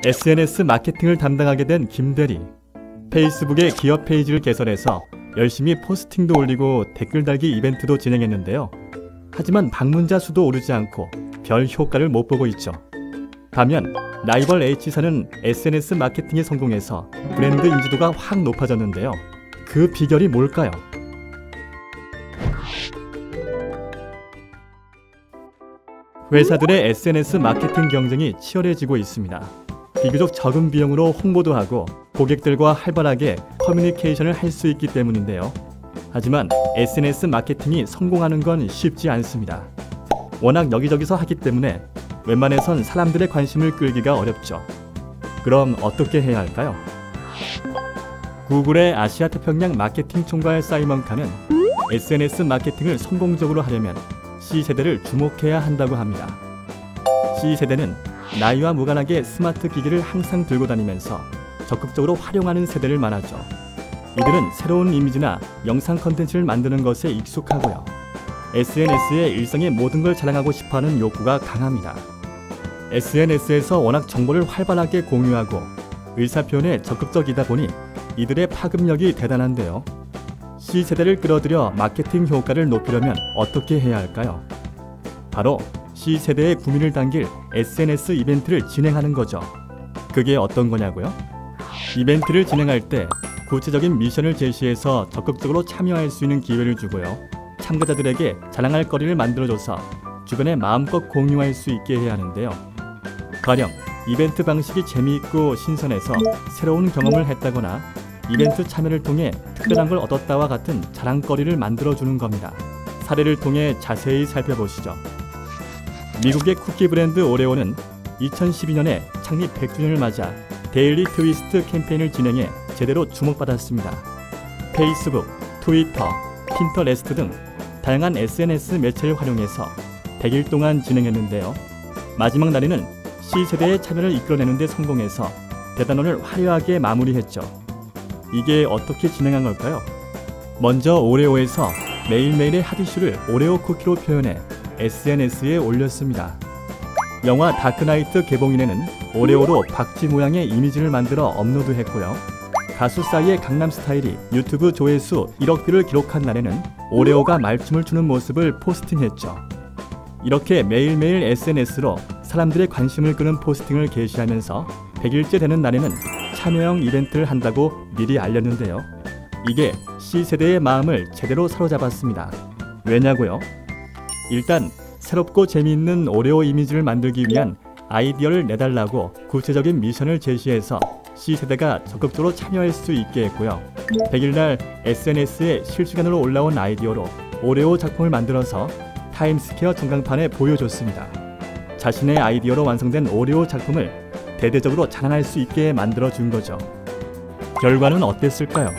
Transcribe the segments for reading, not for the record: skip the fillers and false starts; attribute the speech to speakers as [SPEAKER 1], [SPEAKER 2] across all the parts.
[SPEAKER 1] SNS 마케팅을 담당하게 된 김대리. 페이스북에 기업 페이지를 개설해서 열심히 포스팅도 올리고 댓글 달기 이벤트도 진행했는데요. 하지만 방문자 수도 오르지 않고 별 효과를 못 보고 있죠. 반면 라이벌 H사는 SNS 마케팅에 성공해서 브랜드 인지도가 확 높아졌는데요. 그 비결이 뭘까요? 회사들의 SNS 마케팅 경쟁이 치열해지고 있습니다. 비교적 적은 비용으로 홍보도 하고 고객들과 활발하게 커뮤니케이션을 할 수 있기 때문인데요. 하지만 SNS 마케팅이 성공하는 건 쉽지 않습니다. 워낙 여기저기서 하기 때문에 웬만해선 사람들의 관심을 끌기가 어렵죠. 그럼 어떻게 해야 할까요? 구글의 아시아 태평양 마케팅 총괄 사이먼 칸은 SNS 마케팅을 성공적으로 하려면 C세대를 주목해야 한다고 합니다. C세대는 나이와 무관하게 스마트 기기를 항상 들고 다니면서 적극적으로 활용하는 세대를 말하죠. 이들은 새로운 이미지나 영상 컨텐츠를 만드는 것에 익숙하고요. SNS에 일상의 모든 걸 자랑하고 싶어하는 욕구가 강합니다. SNS에서 워낙 정보를 활발하게 공유하고 의사표현에 적극적이다 보니 이들의 파급력이 대단한데요. C세대를 끌어들여 마케팅 효과를 높이려면 어떻게 해야 할까요? 바로 C세대의 구민을 당길 SNS 이벤트를 진행하는 거죠. 그게 어떤 거냐고요? 이벤트를 진행할 때 구체적인 미션을 제시해서 적극적으로 참여할 수 있는 기회를 주고요. 참가자들에게 자랑할 거리를 만들어줘서 주변에 마음껏 공유할 수 있게 해야 하는데요. 가령 이벤트 방식이 재미있고 신선해서 새로운 경험을 했다거나 이벤트 참여를 통해 특별한 걸 얻었다와 같은 자랑거리를 만들어주는 겁니다. 사례를 통해 자세히 살펴보시죠. 미국의 쿠키 브랜드 오레오는 2012년에 창립 100주년을 맞아 데일리 트위스트 캠페인을 진행해 제대로 주목받았습니다. 페이스북, 트위터, 핀터레스트 등 다양한 SNS 매체를 활용해서 100일 동안 진행했는데요. 마지막 날에는 C세대의 참여를 이끌어내는 데 성공해서 대단원을 화려하게 마무리했죠. 이게 어떻게 진행한 걸까요? 먼저 오레오에서 매일매일의 핫이슈를 오레오 쿠키로 표현해 SNS에 올렸습니다. 영화 다크나이트 개봉일에는 오레오로 박쥐 모양의 이미지를 만들어 업로드했고요. 가수 싸이의 강남스타일이 유튜브 조회수 1억 뷰를 기록한 날에는 오레오가 말춤을 추는 모습을 포스팅했죠. 이렇게 매일매일 SNS로 사람들의 관심을 끄는 포스팅을 게시하면서 100일째 되는 날에는 참여형 이벤트를 한다고 미리 알렸는데요. 이게 C세대의 마음을 제대로 사로잡았습니다. 왜냐고요? 일단 새롭고 재미있는 오레오 이미지를 만들기 위한 아이디어를 내달라고 구체적인 미션을 제시해서 C세대가 적극적으로 참여할 수 있게 했고요. 100일날 SNS에 실시간으로 올라온 아이디어로 오레오 작품을 만들어서 타임스퀘어 전광판에 보여줬습니다. 자신의 아이디어로 완성된 오레오 작품을 대대적으로 자랑할 수 있게 만들어준 거죠. 결과는 어땠을까요?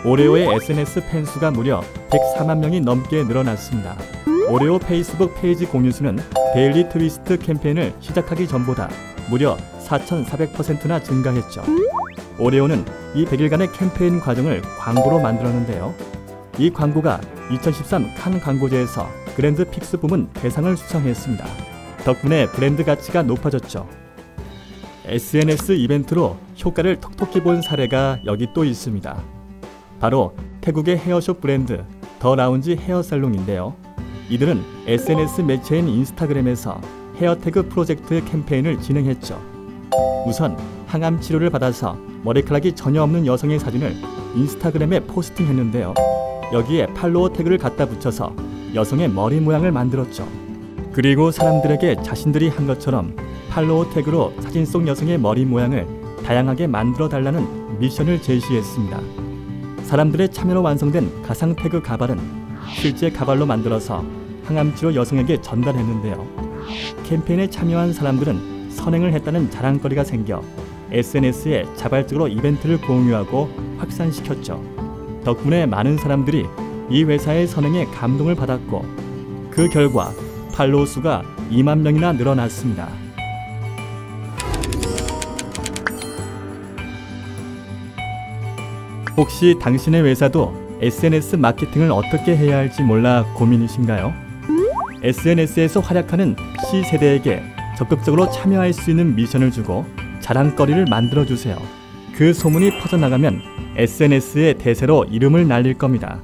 [SPEAKER 1] 오레오의 SNS 팬수가 무려 104만 명이 넘게 늘어났습니다. 오레오 페이스북 페이지 공유수는 데일리 트위스트 캠페인을 시작하기 전보다 무려 4,400%나 증가했죠. 오레오는 이 100일간의 캠페인 과정을 광고로 만들었는데요. 이 광고가 2013 칸 광고제에서 그랜드 픽스 부문 대상을 수상했습니다. 덕분에 브랜드 가치가 높아졌죠. SNS 이벤트로 효과를 톡톡히 본 사례가 여기 또 있습니다. 바로 태국의 헤어숍 브랜드 더 라운지 헤어살롱인데요. 이들은 SNS 매체인 인스타그램에서 헤어태그 프로젝트 캠페인을 진행했죠. 우선 항암 치료를 받아서 머리카락이 전혀 없는 여성의 사진을 인스타그램에 포스팅했는데요. 여기에 팔로워 태그를 갖다 붙여서 여성의 머리 모양을 만들었죠. 그리고 사람들에게 자신들이 한 것처럼 팔로워 태그로 사진 속 여성의 머리 모양을 다양하게 만들어 달라는 미션을 제시했습니다. 사람들의 참여로 완성된 가상 태그 가발은 실제 가발로 만들어서 항암치료 여성에게 전달했는데요. 캠페인에 참여한 사람들은 선행을 했다는 자랑거리가 생겨 SNS에 자발적으로 이벤트를 공유하고 확산시켰죠. 덕분에 많은 사람들이 이 회사의 선행에 감동을 받았고 그 결과 팔로워 수가 2만 명이나 늘어났습니다. 혹시 당신의 회사도 SNS 마케팅을 어떻게 해야 할지 몰라 고민이신가요? SNS에서 활약하는 C세대에게 적극적으로 참여할 수 있는 미션을 주고 자랑거리를 만들어주세요. 그 소문이 퍼져나가면 SNS의 대세로 이름을 날릴 겁니다.